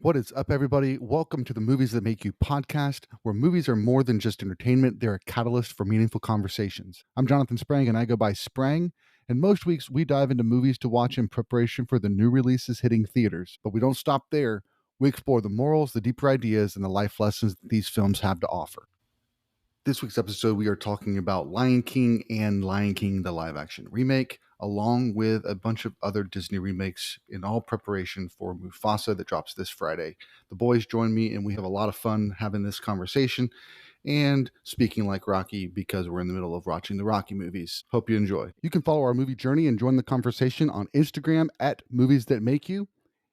What is up, everybody? Welcome to the Movies That Make You podcast, where movies are more than just entertainment, they're a catalyst for meaningful conversations. I'm Jonathan Sprang, and I go by Sprang. And most weeks, we dive into movies to watch in preparation for the new releases hitting theaters. But we don't stop there. We explore the morals, the deeper ideas, and the life lessons that these films have to offer. This week's episode, we are talking about Lion King and Lion King, the live action remake, along with a bunch of other Disney remakes in all preparation for Mufasa that drops this Friday. The boys join me, and we have a lot of fun having this conversation and speaking like Rocky because we're in the middle of watching the Rocky movies. Hope you enjoy. You can follow our movie journey and join the conversation on Instagram at Movies That Make You,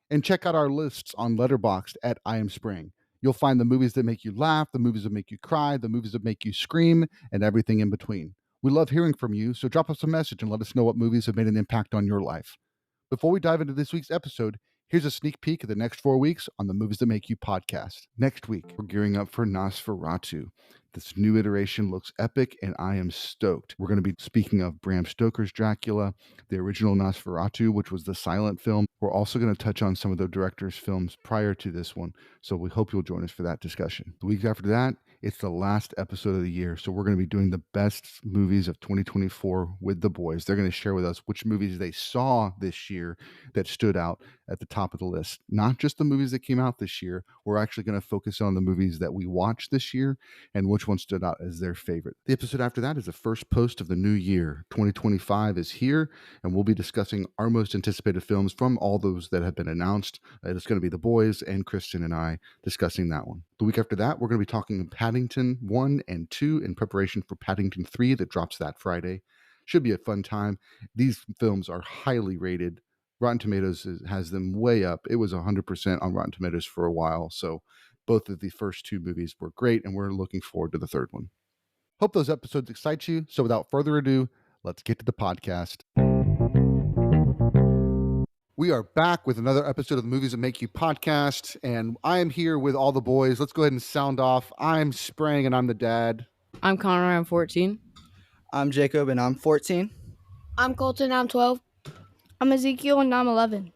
and check out our lists on Letterboxd at I Am Spring. You'll find the movies that make you laugh, the movies that make you cry, the movies that make you scream, and everything in between. We love hearing from you, so drop us a message and let us know what movies have made an impact on your life. Before we dive into this week's episode, here's a sneak peek of the next 4 weeks on the Movies That Make You podcast. Next week, we're gearing up for Nosferatu. This new iteration looks epic, and I am stoked. We're going to be speaking of Bram Stoker's Dracula, the original Nosferatu, which was the silent film. We're also going to touch on some of the director's films prior to this one, so we hope you'll join us for that discussion. The week after that, it's the last episode of the year, so we're going to be doing the best movies of 2024 with the boys. They're going to share with us which movies they saw this year that stood out at the top of the list. Not just the movies that came out this year. We're actually going to focus on the movies that we watched this year and which one stood out as their favorite. The episode after that is the first post of the new year. 2025 is here, and we'll be discussing our most anticipated films from all those that have been announced. It's going to be the boys and Kristen and I discussing that one. The week after that, we're going to be talking Paddington 1 and 2 in preparation for Paddington 3 that drops that Friday. Should be a fun time. These films are highly rated. Rotten Tomatoes has them way up. It was 100% on Rotten Tomatoes for a while. So both of the first two movies were great, and we're looking forward to the third one. Hope those episodes excite you. So without further ado, let's get to the podcast. We are back with another episode of the Movies That Make You podcast, and I am here with all the boys. Let's go ahead and sound off. I'm Sprang, and I'm the dad. I'm Connor, I'm 14. I'm Jacob, and I'm 14. I'm Colton, I'm 12. I'm Ezekiel, and I'm 11.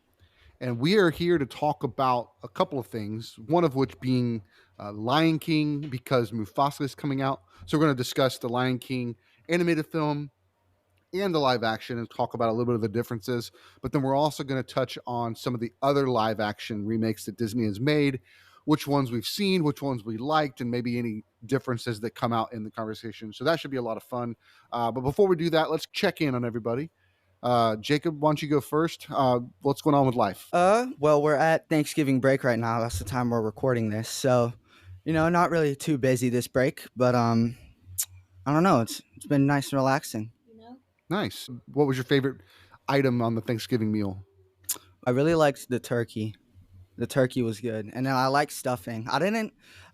And we are here to talk about a couple of things, one of which being Lion King, because Mufasa is coming out. So we're going to discuss the Lion King animated film and the live action and talk about a little bit of the differences. But then we're also going to touch on some of the other live action remakes that Disney has made, which ones we've seen, which ones we liked, and maybe any differences that come out in the conversation. So that should be a lot of fun. But before we do that, let's check in on everybody. Jacob, why don't you go first? What's going on with life? Well, we're at Thanksgiving break right now. That's the time we're recording this. So, not really too busy this break, but I don't know. It's been nice and relaxing. Nice. What was your favorite item on the Thanksgiving meal? I really liked the turkey. The turkey was good. And then I like stuffing. I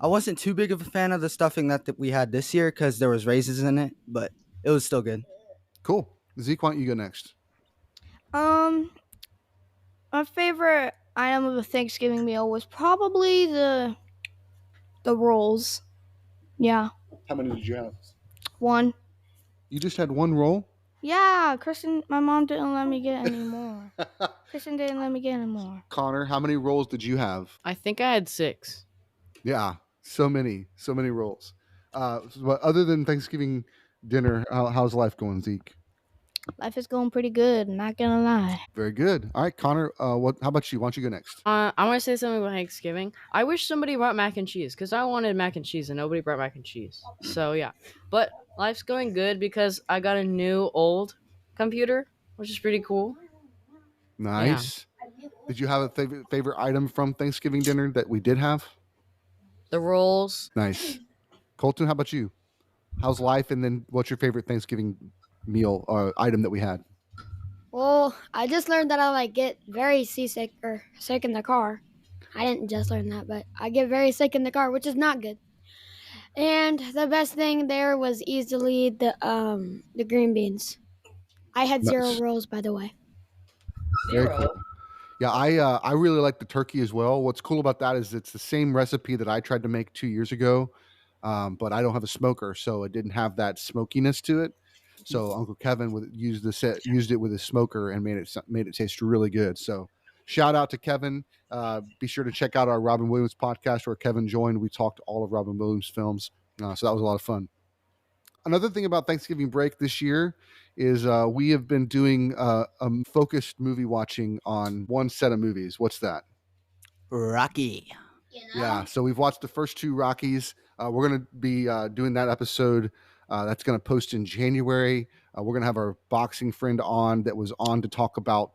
wasn't too big of a fan of the stuffing that we had this year because there was raisins in it, but it was still good. Cool. Zeke, why don't you go next? My favorite item of the Thanksgiving meal was probably the rolls. Yeah, How many did you have? one. You just had one roll? Yeah, Kristen, my mom didn't let me get any more. Kristen didn't let me get any more. Connor, how many rolls did you have? I think I had 6. Yeah, so many rolls. But other than Thanksgiving dinner, how's life going, Zeke? Life is going pretty good, not gonna lie. Very good. All right, Connor, how about you? Why don't you go next? I want to say something about Thanksgiving. I wish somebody brought mac and cheese because I wanted mac and cheese and nobody brought mac and cheese. So yeah, but life's going good because I got a new old computer, which is pretty cool. Nice. Yeah. Did you have a favorite item from Thanksgiving dinner that we did have? The rolls. Nice. Colton, how about you? How's life? And then what's your favorite Thanksgiving meal or item that we had? Well, I just learned that I get very seasick or sick in the car. I didn't just learn that, but I get very sick in the car, which is not good. And the best thing there was easily the green beans. I had zero rolls, by the way. Very cool. Yeah, I really like the turkey as well. What's cool about that is it's the same recipe that I tried to make 2 years ago, but I don't have a smoker, so it didn't have that smokiness to it. So Uncle Kevin used it with his smoker and made it taste really good. So shout out to Kevin. Be sure to check out our Robin Williams podcast where Kevin joined. We talked all of Robin Williams films. So that was a lot of fun. Another thing about Thanksgiving break this year is we have been doing a focused movie watching on one set of movies. What's that? Rocky. Yeah, so we've watched the first 2 Rockies. We're going to be doing that episode. That's going to post in January. We're going to have our boxing friend on that was on to talk about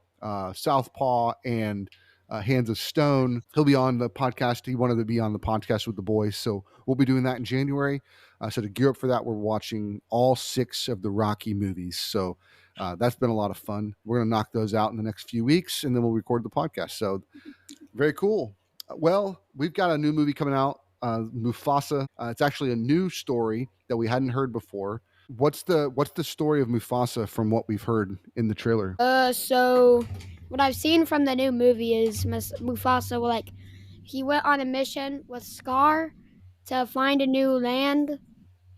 Southpaw and Hands of Stone. He'll be on the podcast. He wanted to be on the podcast with the boys, so we'll be doing that in January. So to gear up for that, we're watching all 6 of the Rocky movies. So that's been a lot of fun. We're going to knock those out in the next few weeks, and then we'll record the podcast. So very cool. Well, we've got a new movie coming out, Mufasa. It's actually a new story that we hadn't heard before. What's the story of Mufasa from what we've heard in the trailer? So what I've seen from the new movie is Mufasa, he went on a mission with Scar to find a new land.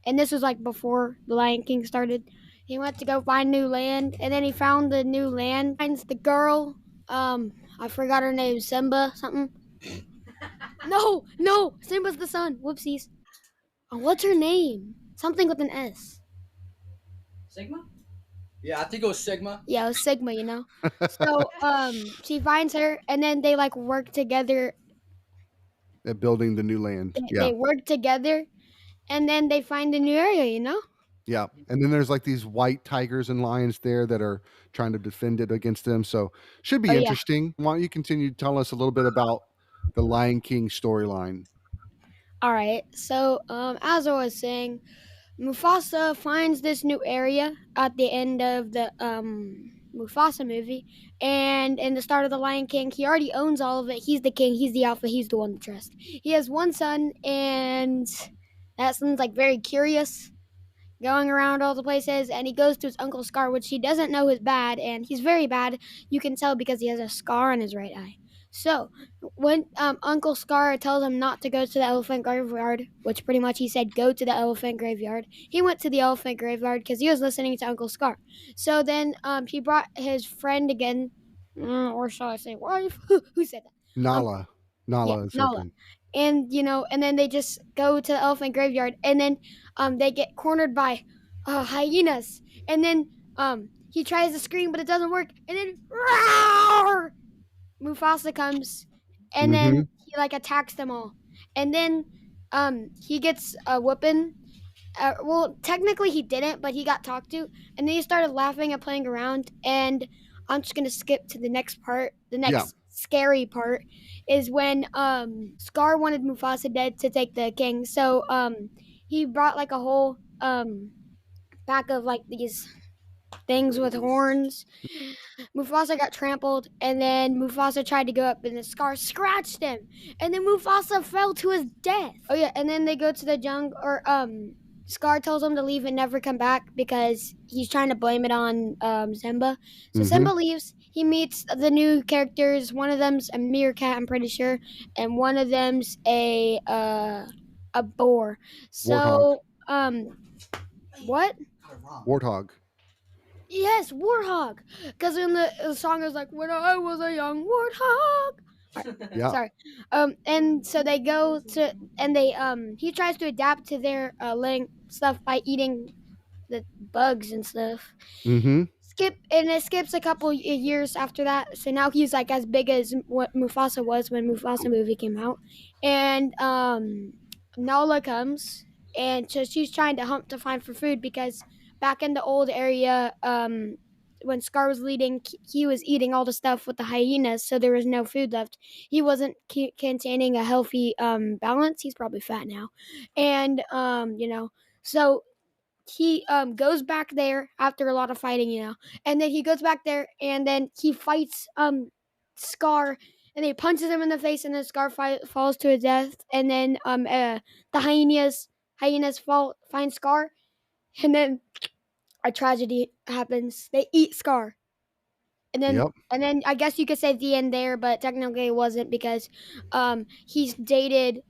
And this was before the Lion King started. He went to go find new land, and then he found the new land. Finds the girl. I forgot her name. Simba something. No, Simba's the son. Whoopsies. What's her name? Something with an S. Sigma? Yeah, I think it was Sigma. Yeah, it was Sigma, So, she finds her, and then they work together. At building the new land. They work together, and then they find a new area, Yeah, and then there's these white tigers and lions there that are trying to defend it against them. So should be interesting. Why don't you continue to tell us a little bit about the Lion King storyline? All right. So, as I was saying, Mufasa finds this new area at the end of the Mufasa movie, and in the start of the Lion King, he already owns all of it. He's the king. He's the alpha. He's the one to trust. He has one son, and that son's very curious, going around all the places, and he goes to his Uncle Scar, which he doesn't know is bad, and he's very bad. You can tell because he has a scar on his right eye. So, when Uncle Scar tells him not to go to the elephant graveyard, which pretty much he said, go to the elephant graveyard, he went to the elephant graveyard because he was listening to Uncle Scar. So then he brought his friend again, or shall I say wife? Who said that? Nala. Nala is her Nala. friend. And, and then they just go to the elephant graveyard, and then they get cornered by hyenas. And then he tries to scream, but it doesn't work. And then, roar! Mufasa comes, and then he attacks them all. And then he gets a whooping. Well, technically he didn't, but he got talked to. And then he started laughing and playing around. And I'm just going to skip to the next part. The next scary part is when Scar wanted Mufasa dead to take the king. So he brought a whole pack of these things with horns. Mufasa got trampled, and then Mufasa tried to go up, and the Scar scratched him, and then Mufasa fell to his death. Oh yeah, and then they go to the jungle, or Scar tells him to leave and never come back because he's trying to blame it on Simba. So Simba leaves. He meets the new characters. One of them's a meerkat, I'm pretty sure, and one of them's a boar. So what? Warthog. Yes, warthog. Because in the song is when I was a young warthog. Yeah. Sorry. And so they go to, and they he tries to adapt to their living stuff by eating the bugs and stuff. It skips a couple years after that. So now he's as big as what Mufasa was when Mufasa movie came out. And Nala comes, and so she's trying to hunt to find for food because back in the old area, when Scar was leading, he was eating all the stuff with the hyenas, so there was no food left. He wasn't containing a healthy balance. He's probably fat now. And, so he goes back there after a lot of fighting, and then he goes back there, and then he fights Scar, and he punches him in the face, and then Scar falls to his death, and then the hyenas find Scar, and then a tragedy happens. They eat Scar. And then I guess you could say the end there, but technically it wasn't because he's dated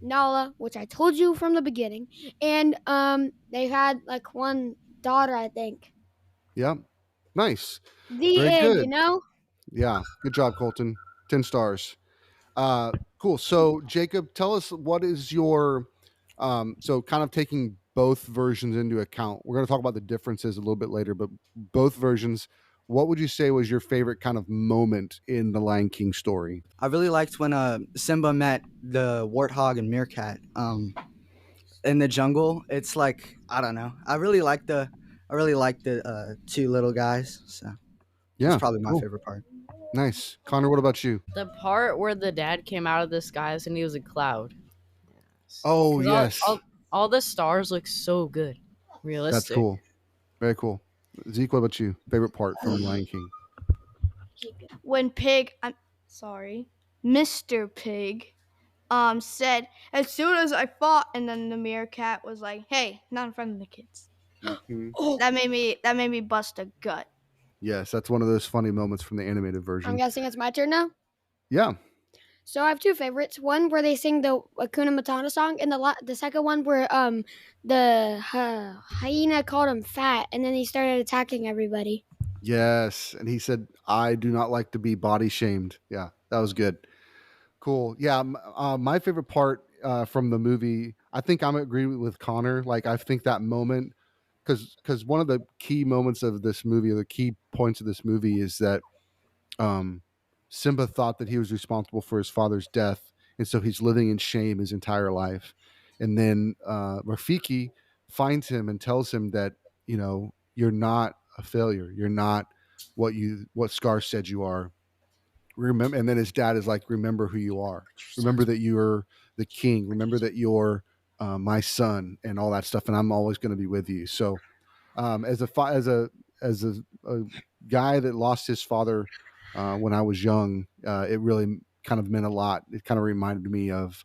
Nala, which I told you from the beginning, and they had one daughter, I think. Yep. Nice. The Very end, good. Yeah, good job, Colton. 10 stars. Cool. So, Jacob, tell us what is your so kind of taking both versions into account. We're going to talk about the differences a little bit later, but both versions, what would you say was your favorite kind of moment in the Lion King story? I really liked when Simba met the warthog and meerkat in the jungle. It's like, I don't know. I really like the two little guys. So that's Yeah, probably my cool. favorite part. Nice. Connor, what about you? The part where the dad came out of the skies and he was a cloud. Oh, 'Cause yes. all the stars look so good. Realistic. That's cool. Very cool. Zeke, what about you? Favorite part from Lion King? When Mr. Pig, said as soon as I fought, and then the meerkat was like, "Hey, not in front of the kids." Mhm. That made me bust a gut. Yes, that's one of those funny moments from the animated I'm version. guessing it's my turn now. Yeah. So I have two favorites. One where they sing the Hakuna Matata song, and the second one where the hyena called him fat, and then he started attacking everybody. Yes. And he said, I do not like to be body shamed. Yeah, that was good. Cool. Yeah. My favorite part from the movie, I think I'm agreeing with Connor. Like, I think that moment, because one of the key moments of this movie, or the key points of this movie, is that um, Simba thought that he was responsible for his father's death, and so he's living in shame his entire life. And then Rafiki finds him and tells him that you're not a failure. You're not what Scar said you are. Remember, and then his dad is like, remember who you are. Remember that you're the king. Remember that you're my son, and all that stuff. And I'm always going to be with you. So as a guy that lost his father when I was young, it really kind of meant a lot. It kind of reminded me of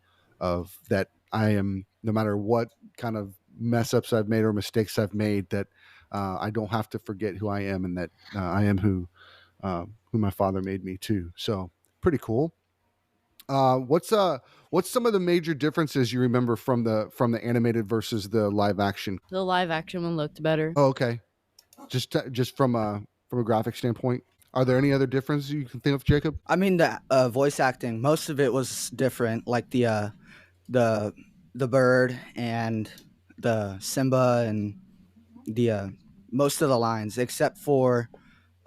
that I am, no matter what kind of mess ups I've made or mistakes I've made, that I don't have to forget who I am, and that I am who my father made me too. So pretty cool. What's some of the major differences you remember from the animated versus the live action? The live action one looked better. Oh, okay. Just from a graphic standpoint, are there any other differences you can think of, Jacob? I mean, the voice acting, most of it was different, like the the bird and the Simba and the most of the lines, except for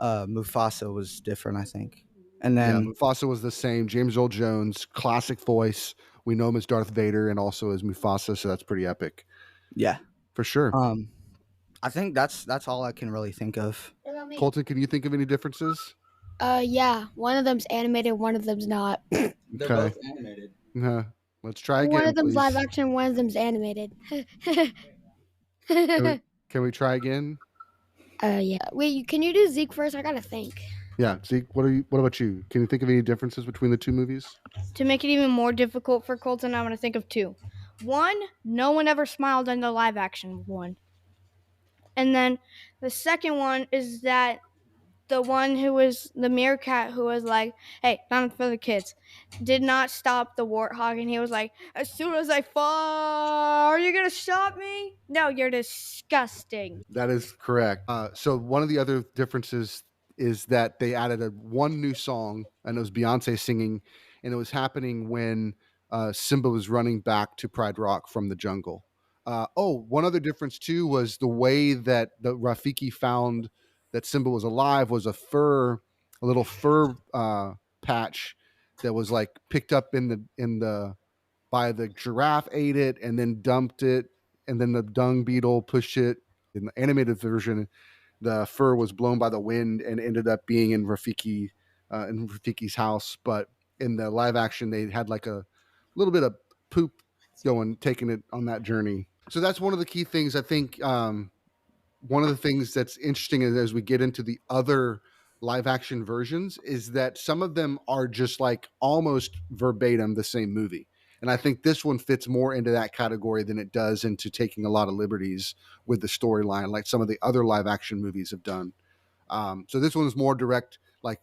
Mufasa was different, I think. And Yeah, then Mufasa was the same. James Earl Jones, classic voice. We know him as Darth Vader and also as Mufasa, so that's pretty epic yeah, for sure. I think that's all I can really think of. Colton, can you think of any differences? Yeah, one of them's animated, one of them's not. They're Okay. both animated. Let's try One again, of them's please. live action, one of them's animated. Can we try again? Yeah. Wait, can you do Zeke first? I gotta think. Yeah, Zeke, what about you? Can you think of any differences between the two movies? To make it even more difficult for Colton, I'm going to think of two. One, no one ever smiled in the live action one. And then the second one is that the one who was the meerkat who was like, "Hey, not for the kids," did not stop the warthog, and he was like, "As soon as I fall, are you gonna stop me? No, you're disgusting." That is correct. So one of the other differences is that they added one new song, and it was Beyonce singing, and it was happening when Simba was running back to Pride Rock from the jungle. One other difference too was the way that the Rafiki found that Simba was alive was a little fur patch that was like picked up in the by the giraffe, ate it and then dumped it, and then the dung beetle pushed it. In the animated version, the fur was blown by the wind and ended up being in Rafiki's house. But in the live action, they had like a little bit of poop taking it on that journey. So that's one of the key things I think. One of the things that's interesting is as we get into the other live action versions is that some of them are just like almost verbatim the same movie. And I think this one fits more into that category than it does into taking a lot of liberties with the storyline, like some of the other live action movies have done. So this one is more direct, like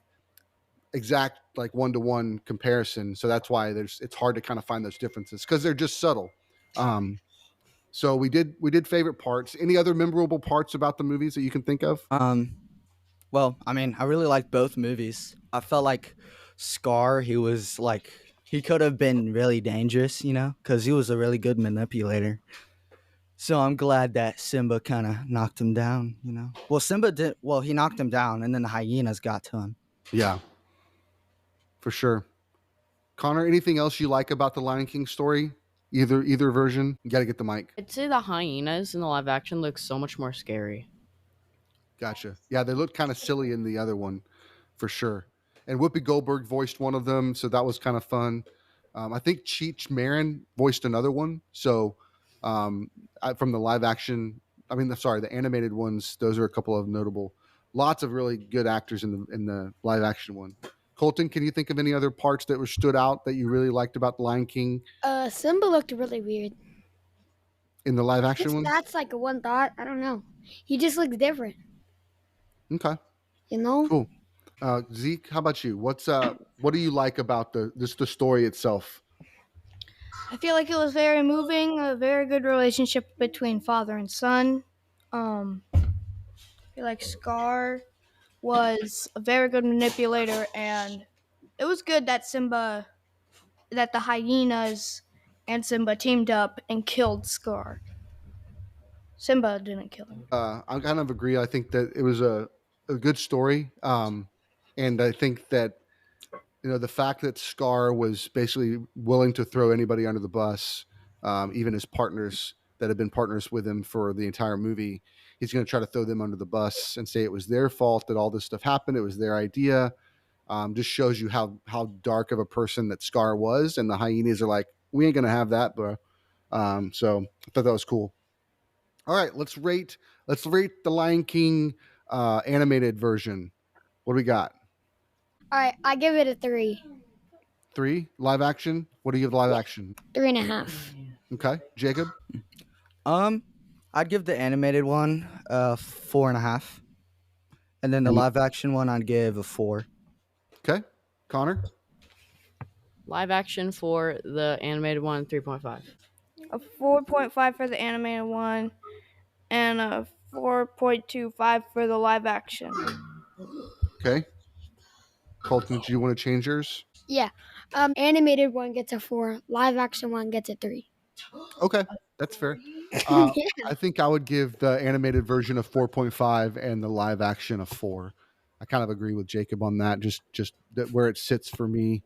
exact, like one-to-one comparison. So that's why it's hard to kind of find those differences because they're just subtle. So we did favorite parts. Any other memorable parts about the movies that you can think of? Well, I mean, I really liked both movies. I felt like Scar, he was like, he could have been really dangerous, because he was a really good manipulator. So I'm glad that Simba kind of knocked him down. Well, Simba did, well, he knocked him down, and then the hyenas got to him. Yeah, for sure. Connor, anything else you like about the Lion King story? Either version? You got to get the mic. I'd say the hyenas in the live action look so much more scary. Gotcha. Yeah, they look kind of silly in the other one, for sure. And Whoopi Goldberg voiced one of them, so that was kind of fun. I think Cheech Marin voiced another one. So from the live action, sorry, the animated ones. Those are a couple of notable. Lots of really good actors in the live action one. Colton, can you think of any other parts that were stood out that you really liked about the Lion King Simba looked really weird. in the live action one? That's like a one thought. I don't know. He just looks different. Okay, You know? cool. Zeke, how about you? What do you like about the story itself? I feel like it was very moving, a very good relationship between father and son. I feel like Scar was a very good manipulator, and it was good that the hyenas and Simba teamed up and killed Scar. Simba didn't kill him. I kind of agree. I think that it was a good story, and I think that the fact that Scar was basically willing to throw anybody under the bus, even his partners that have been partners with him for the entire movie, he's going to try to throw them under the bus and say it was their fault that all this stuff happened. It was their idea. Just shows you how dark of a person that Scar was, and the hyenas are like, we ain't going to have that, bro. So I thought that was cool. All right, let's rate the Lion King animated version. What do we got? All right, I give it a 3. 3 live action. What do you give the live action? 3.5. Okay, Jacob. I'd give the animated one 4.5, and then the live action one I'd give a 4. Okay, Connor. Live action for the animated one, 3.5. A 4.5 for the animated one, and a 4.25 for the live action. Okay, Colton. Do you want to change yours? Yeah. Animated one gets a 4. Live action one gets a 3. Okay, that's fair. Yeah. I think I would give the animated version a 4.5 and the live action a 4. I kind of agree with Jacob on that. Just that where it sits for me.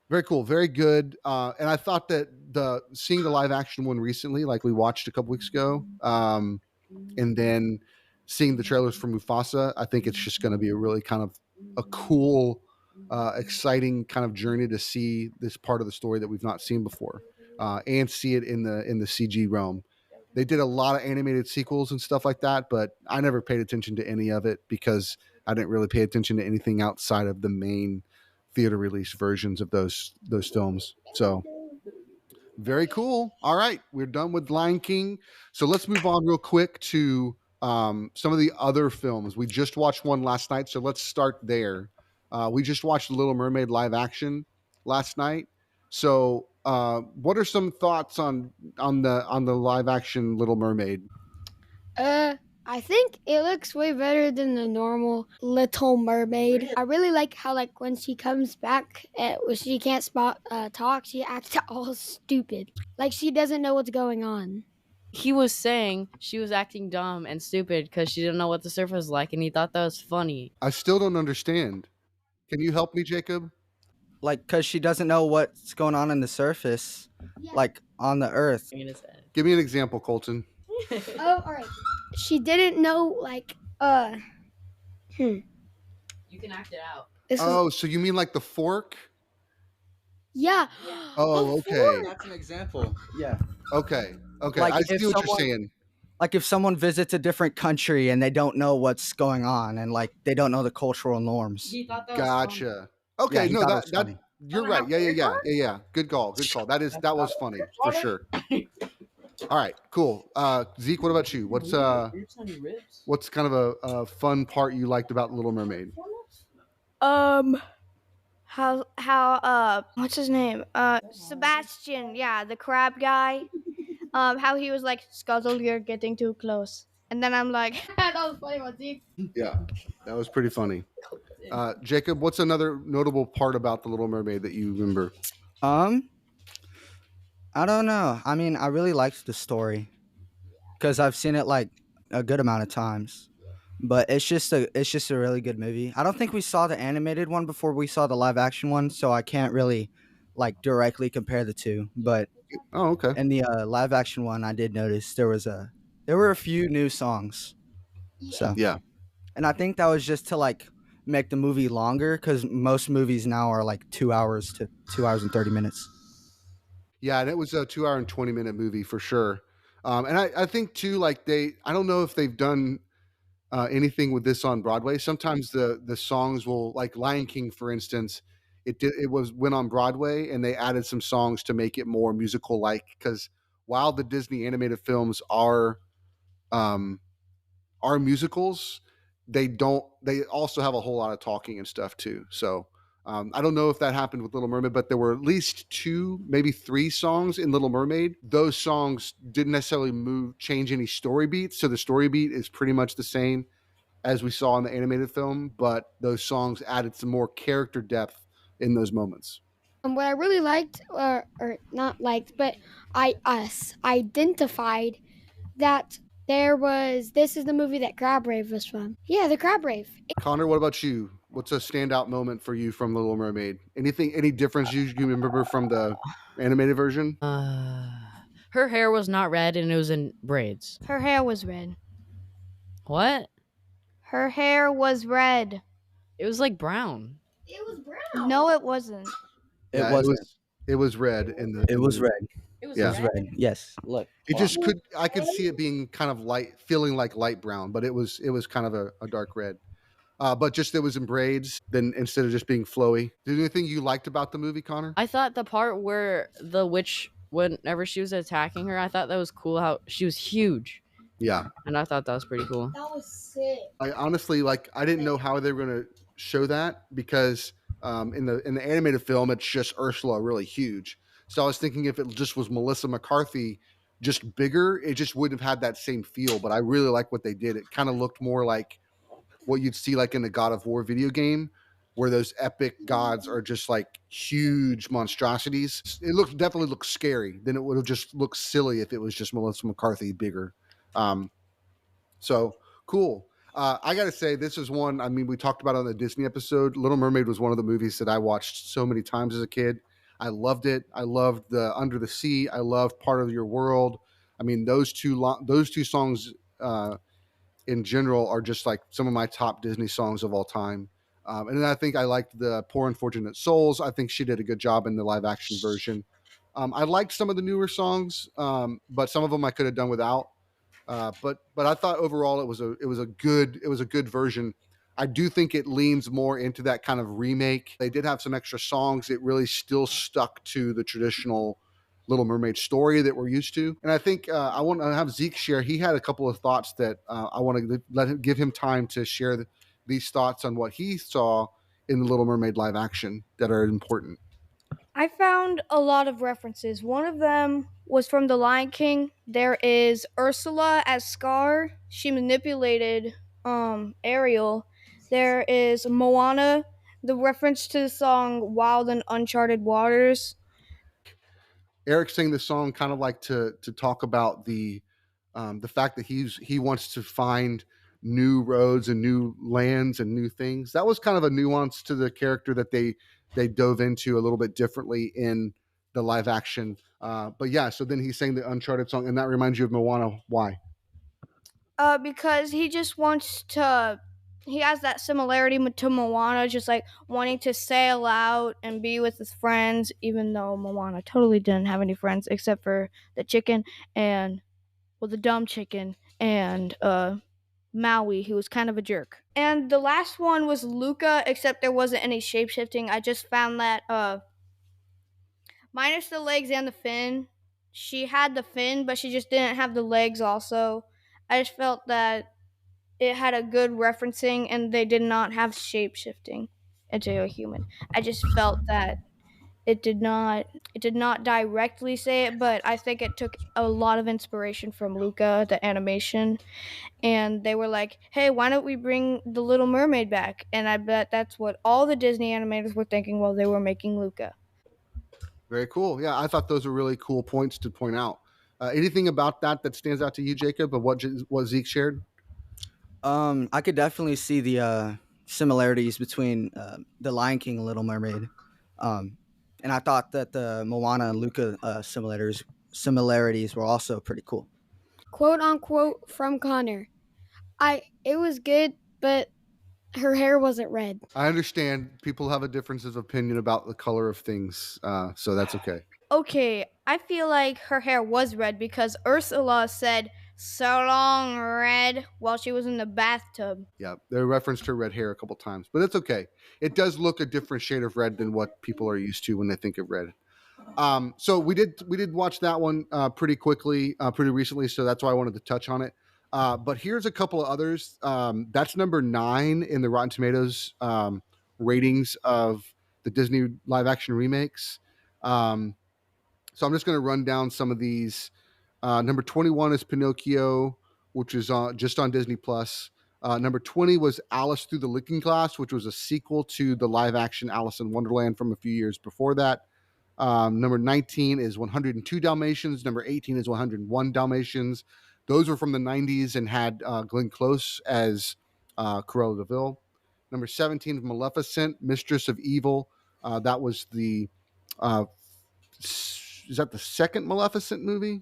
Very cool, very good. And I thought that seeing the live action one recently, like we watched a couple weeks ago, and then seeing the trailers for Mufasa, I think it's just going to be a really kind of a cool, exciting kind of journey to see this part of the story that we've not seen before, and see it in the CG realm. They did a lot of animated sequels and stuff like that, but I never paid attention to any of it because I didn't really pay attention to anything outside of the main theater release versions of those films. So very cool. All right, we're done with Lion King. So let's move on real quick to some of the other films. We just watched one last night, so let's start there. We just watched The Little Mermaid live action last night. So, what are some thoughts on the live action Little Mermaid? I think it looks way better than the normal Little Mermaid. I really like how when she comes back, when she can't talk, she acts all stupid. Like she doesn't know what's going on. He was saying she was acting dumb and stupid because she didn't know what the surf was like, and he thought that was funny. I still don't understand. Can you help me, Jacob? Like, because she doesn't know what's going on in the surface, like on the earth. Give me an example, Colton. Oh, all right. She didn't know You can act it out. So you mean like the fork? Yeah. Oh, okay. That's an example. Yeah. Okay. Like I if see what you're someone- saying. Like if someone visits a different country and they don't know what's going on and they don't know the cultural norms. He thought that Gotcha. Okay, Yeah, he no, thought it that was funny. you're right. Yeah. Good call. That was funny for sure. All right, cool. Zeke, what about you? What's kind of a fun part you liked about Little Mermaid? How what's his name? Sebastian, yeah, the crab guy. How he was like, Scuttle, you're getting too close. And then I'm like, that was funny one, see? Yeah, that was pretty funny. Jacob, what's another notable part about The Little Mermaid that you remember? Um, I don't know. I mean, I really liked the story because I've seen it like a good amount of times. But it's just a really good movie. I don't think we saw the animated one before we saw the live action one, so I can't really like directly compare the two. But Oh, okay. in the live action one, I did notice there were a few new songs. So, Yeah. and I think that was just to like make the movie longer because most movies now are like 2 hours to 2 hours and 30 minutes. Yeah, and it was a 2 hour and 20-minute movie for sure. And I think too, like I don't know if they've done anything with this on Broadway. Sometimes the songs will, like Lion King, for instance, went on Broadway and they added some songs to make it more musical like. Because while the Disney animated films um, are musicals, they also have a whole lot of talking and stuff too. So I don't know if that happened with Little Mermaid, but there were at least two, maybe three songs in Little Mermaid. Those songs didn't necessarily change any story beats. So the story beat is pretty much the same as we saw in the animated film, but those songs added some more character depth in those moments. What I really liked, or not liked, but I us identified that this is the movie that Crab Rave was from. Yeah, the Crab Rave. Connor, what about you? What's a standout moment for you from Little Mermaid? Any difference you remember from the animated version? Her hair was not red and it was in braids. her hair was red. What? Her hair was red. It was like brown. It was brown. No, it wasn't. It Yeah, wasn't. it was red in the. It was red. It was Yeah. It was red. Yes. Look. It just I could see it being kind of light, feeling like light brown, but it was kind of a dark red. But just it was in braids, then instead of just being flowy. Did anything you liked about the movie, Connor? I thought the part where the witch, whenever she was attacking her, I thought that was cool how she was huge. Yeah. And I thought that was pretty cool. That was sick. I honestly I didn't know how they were going to show that because in the animated film it's just Ursula really huge. So I was thinking if it just was Melissa McCarthy just bigger, it just wouldn't have had that same feel. But I really like what they did. It kind of looked more like what you'd see like in the God of War video game, where those epic gods are just like huge monstrosities. It definitely looks scary. Then it would have just looked silly if it was just Melissa McCarthy bigger. Um, so cool. I gotta say, this is one. I mean, we talked about it on the Disney episode. Little Mermaid was one of the movies that I watched so many times as a kid. I loved it. I loved the Under the Sea. I loved Part of Your World. I mean, those two songs in general are just like some of my top Disney songs of all time. And then I think I liked the Poor Unfortunate Souls. I think she did a good job in the live action version. I liked some of the newer songs, but some of them I could have done without. But I thought overall it was a good version. I do think it leans more into that kind of remake. They did have some extra songs. It really still stuck to the traditional Little Mermaid story that we're used to. And I think I want to have Zeke share. He had a couple of thoughts that I want to give him time to share these thoughts on what he saw in the Little Mermaid live action that are important. I found a lot of references. One of them was from The Lion King. There is Ursula as Scar. She manipulated Ariel. There is Moana, the reference to the song Wild and Uncharted Waters. Eric sang the song kind of like to talk about the fact that he wants to find new roads and new lands and new things. That was kind of a nuance to the character that they dove into a little bit differently in the live action. But yeah, so then he sang the Uncharted song, and that reminds you of Moana. Why? Because he just wants to. He has that similarity to Moana, just like wanting to sail out and be with his friends, even though Moana totally didn't have any friends except for the chicken and, well, the dumb chicken and Maui, who was kind of a jerk. And the last one was Luca, except there wasn't any shapeshifting. I just found that minus the legs and the fin, she had the fin, but she just didn't have the legs also. I just felt that it had a good referencing and they did not have shape shifting into a human. I just felt that it did not directly say it, but I think it took a lot of inspiration from Luca, the animation, and they were like, "Hey, why don't we bring the Little Mermaid back?" And I bet that's what all the Disney animators were thinking while they were making Luca. Very cool. Yeah, I thought those were really cool points to point out. Anything about that stands out to you, Jacob, of what Zeke shared? I could definitely see the similarities between the Lion King and Little Mermaid, um, and I thought that the Moana and Luca similarities were also pretty cool. Quote unquote from Connor. It was good, but her hair wasn't red. I understand people have a difference of opinion about the color of things, so that's okay. Okay, I feel like her hair was red because Ursula said "so long, red" while she was in the bathtub. Yeah, they referenced her red hair a couple times, but it's okay. It does look a different shade of red than what people are used to when they think of red. So we did watch that one pretty quickly, pretty recently, so that's why I wanted to touch on it. But here's a couple of others. That's number 9 in the Rotten Tomatoes ratings of the Disney live action remakes. So I'm just going to run down some of these. Number 21 is Pinocchio, which is just on Disney Plus. Number 20 was Alice Through the Looking Glass, which was a sequel to the live action Alice in Wonderland from a few years before that. Number 19 is 102 Dalmatians. Number 18 is 101 Dalmatians. Those were from the 90s and had Glenn Close as Cruella de Vil. Number 17 is Maleficent, Mistress of Evil. That was the uh, is that the second Maleficent movie?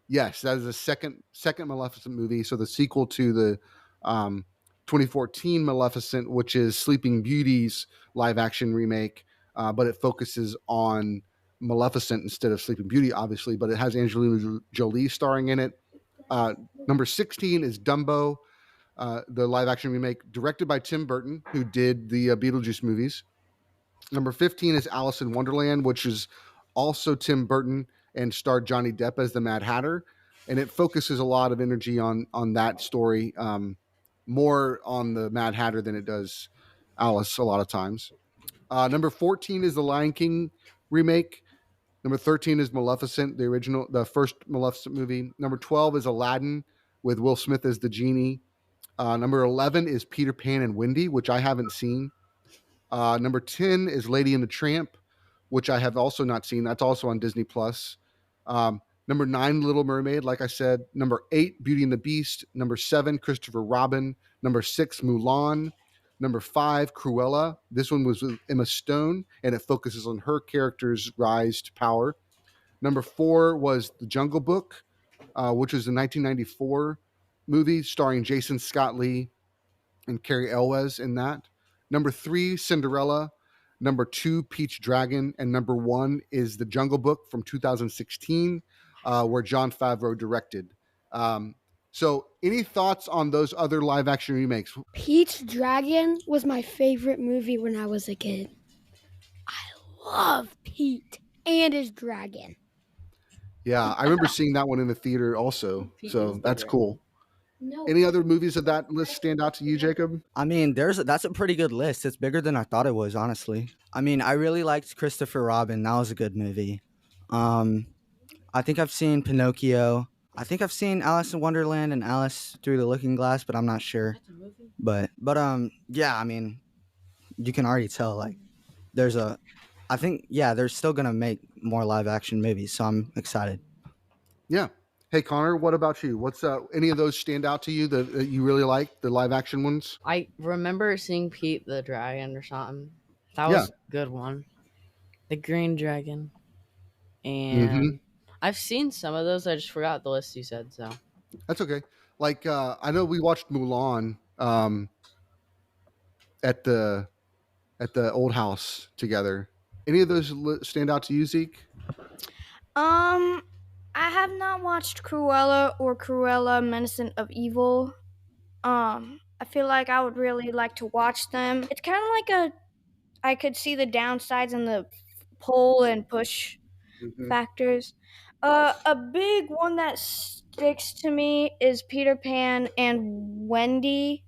Yes, that is the second Maleficent movie. So the sequel to the 2014 Maleficent, which is Sleeping Beauty's live action remake, but it focuses on Maleficent instead of Sleeping Beauty, obviously. But it has Angelina Jolie starring in it. Number 16 is Dumbo, the live action remake directed by Tim Burton, who did the Beetlejuice movies. Number 15 is Alice in Wonderland, which is also Tim Burton and starred Johnny Depp as the Mad Hatter. And it focuses a lot of energy on that story, more on the Mad Hatter than it does Alice a lot of times. Number 14 is the Lion King remake. Number 13 is Maleficent, the first Maleficent movie. Number 12 is Aladdin with Will Smith as the genie. Number 11 is Peter Pan and Wendy, which I haven't seen. Number 10 is Lady and the Tramp, which I have also not seen. That's also on Disney Plus. Number 9, Little Mermaid, like I said. Number 8, Beauty and the Beast. Number 7, Christopher Robin. Number 6, Mulan. Number 5, Cruella. This one was with Emma Stone, and it focuses on her character's rise to power. Number 4 was The Jungle Book, which was a 1994 movie starring Jason Scott Lee and Carrie Elwes in that. Number 3, Cinderella. Number 2, Peach Dragon. And number 1 is The Jungle Book from 2016, where Jon Favreau directed. So, any thoughts on those other live action remakes? Pete's Dragon was my favorite movie when I was a kid. I love Pete and his dragon. Yeah, I remember seeing that one in the theater also. So, that's cool. No. Any other movies of that list stand out to you, Jacob? I mean, that's a pretty good list. It's bigger than I thought it was, honestly. I mean, I really liked Christopher Robin. That was a good movie. I think I've seen Pinocchio. I think I've seen Alice in Wonderland and Alice Through the Looking Glass, but I'm not sure. But yeah, I mean, you can already tell like I think they're still gonna make more live action movies, so I'm excited. Yeah. Hey, Connor, what about you? What's any of those stand out to you that you really like, the live action ones? I remember seeing Pete the Dragon or something. That was a good one. The Green Dragon. And I've seen some of those. I just forgot the list you said. So That's okay. Like I know we watched Mulan at the old house together. Any of those stand out to you, Zeke? I have not watched Cruella or Cruella Medicine of Evil. I feel like I would really like to watch them. It's kind of like I could see the downsides and the pull and push factors. A big one that sticks to me is Peter Pan and Wendy.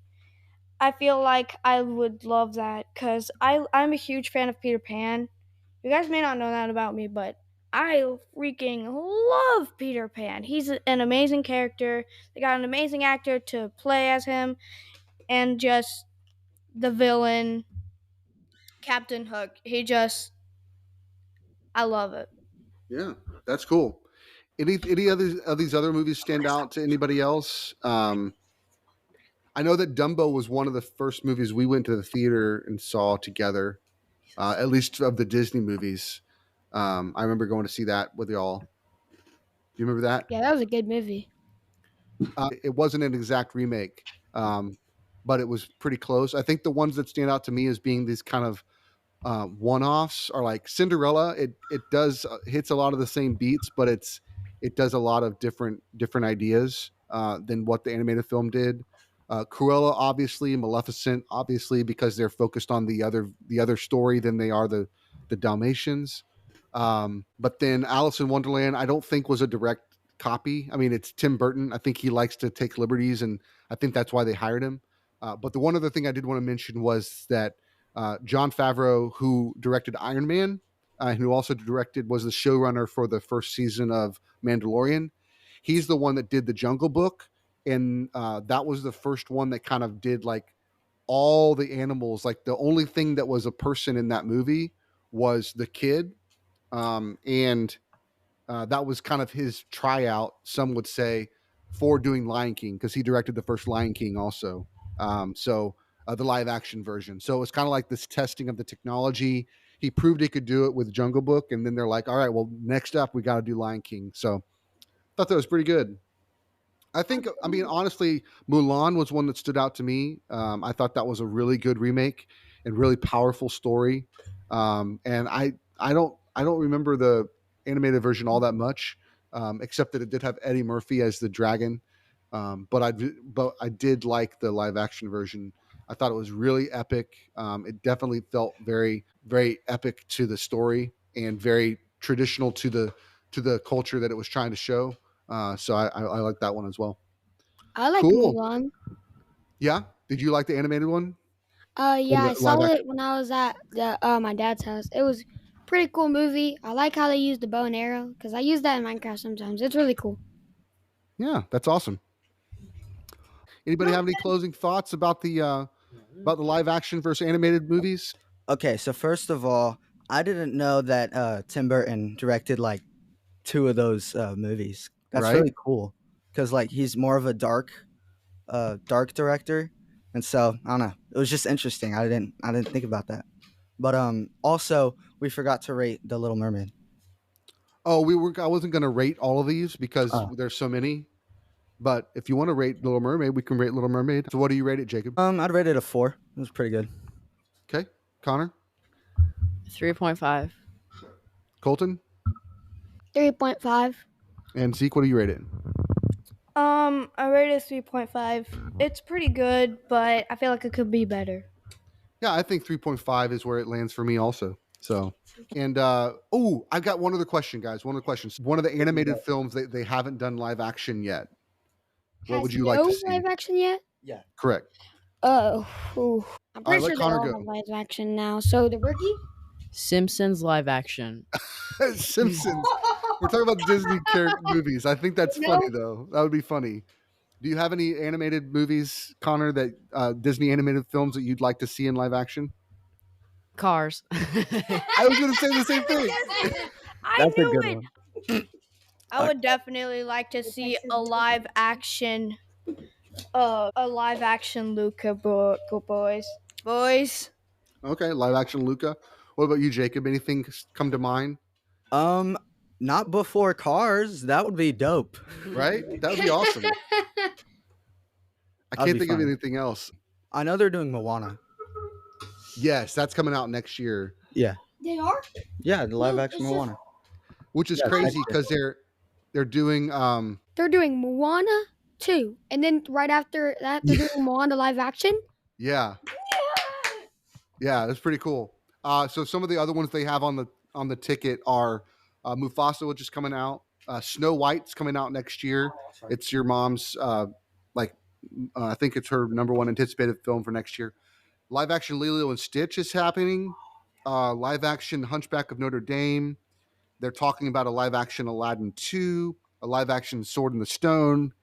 I feel like I would love that because I'm a huge fan of Peter Pan, You guys may not know that about me, but I freaking love Peter Pan. He's an amazing character. They got an amazing actor to play as him, and just the villain, Captain Hook. I love it. Yeah, that's cool. Any other of these other movies stand out to anybody else? I know that Dumbo was one of the first movies we went to the theater and saw together, at least of the Disney movies. I remember going to see that with y'all. Do you remember that? Yeah, that was a good movie. It wasn't an exact remake, but it was pretty close. I think the ones that stand out to me as being these kind of one-offs are like Cinderella. It does hits a lot of the same beats, but it does a lot of different ideas than what the animated film did. Cruella, obviously, Maleficent, obviously, because they're focused on the other story than they are the Dalmatians. But then Alice in Wonderland, I don't think was a direct copy. I mean, it's Tim Burton. I think he likes to take liberties, and I think that's why they hired him. But the one other thing I did want to mention was that Jon Favreau, who directed Iron Man, and who also was the showrunner for the first season of Mandalorian. He's the one that did the Jungle Book, and that was the first one that kind of did like all the animals. Like the only thing that was a person in that movie was the kid, and that was kind of his tryout, some would say, for doing Lion King, because he directed the first Lion King also. The live action version. So it's kind of like this testing of the technology. He proved he could do it with Jungle Book, and then they're like, all right, well, next up, we got to do Lion King. So I thought that was pretty good. I mean, honestly, Mulan was one that stood out to me. I thought that was a really good remake and really powerful story. And I don't remember the animated version all that much, except that it did have Eddie Murphy as the dragon. But I did like the live action version. I thought it was really epic. It definitely felt very, very epic to the story and very traditional to the culture that it was trying to show. So I like that one as well. I like Cool. Mulan. Yeah. Did you like the animated one? Yeah, the I saw live it when I was at my dad's house. It was a pretty cool movie. I like how they use the bow and arrow because I use that in Minecraft sometimes. It's really cool. Yeah, that's awesome. Anybody have any closing thoughts about the live action versus animated movies? Okay, so first of all, I didn't know that Tim Burton directed like two of those movies. That's Right. really cool because like he's more of a dark director, and so I don't know. It was just interesting. I didn't think about that. But also we forgot to rate The Little Mermaid. Oh, I wasn't going to rate all of these because Oh. there's so many. But if you want to rate Little Mermaid, we can rate Little Mermaid. So what do you rate it, Jacob? I'd rate it a 4. It was pretty good. Okay, Connor, 3.5. Colton, 3.5. and Zeke. What do you rate it? I rated 3.5. It's pretty good, but I feel like it could be better. Yeah, I think 3.5 is where it lands for me also. So, and I've got one other question, guys. One of the questions. One of the animated films they haven't done live action yet. What would you like to see? Live action yet? Yeah. Correct. I'm All right, pretty let sure they Connor all go. have live action now. So the rookie. Simpsons live action. Simpsons. We're talking about Disney movies. I think that's funny though. That would be funny. Do you have any animated movies, Connor, that Disney animated films that you'd like to see in live action? Cars. I was going to say the same thing. That's a good one. I would definitely like to see a live action Luca boys. Okay, live action Luca. What about you, Jacob? Anything come to mind? Not before Cars. That would be dope. Right? That would be awesome. I can't think of anything else. I know they're doing Moana. Yes, that's coming out next year. Yeah. They are. Yeah, the live action Moana. Which is Yeah, crazy next because they're doing They're doing Moana 2, and then right after that, they're doing Moana live action. yeah. Yeah, that's pretty cool. So some of the other ones they have on the ticket are Mufasa, which is coming out. Snow White's coming out next year. It's your mom's I think it's her number one anticipated film for next year. Live action Lilo and Stitch is happening. live action Hunchback of Notre Dame. They're talking about a live action Aladdin 2, a live action Sword in the Stone,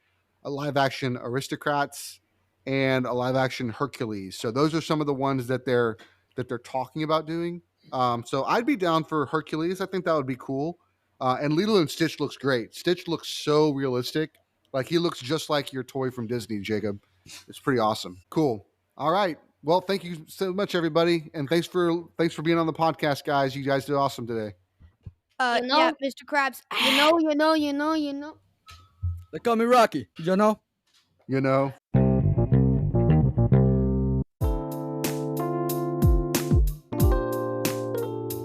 a live action Aristocrats, and a live action Hercules. So those are some of the ones that they're talking about doing. So I'd be down for Hercules. I think that would be cool. And Lilo and Stitch looks great. Stitch looks so realistic. Like he looks just like your toy from Disney, Jacob. It's pretty awesome. Cool. All right. Well, thank you so much, everybody, and thanks for being on the podcast, guys. You guys did awesome today. You know- Yeah, Mr. Krabs. You know. They call me Rocky. You know? You know.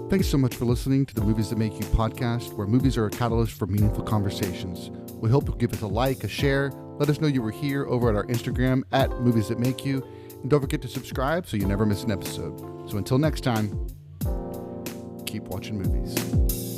Thanks so much for listening to the Movies That Make You podcast, where movies are a catalyst for meaningful conversations. We hope you'll give us a like, a share. Let us know you were here over at our Instagram at Movies That Make You. And don't forget to subscribe so you never miss an episode. So until next time, keep watching movies.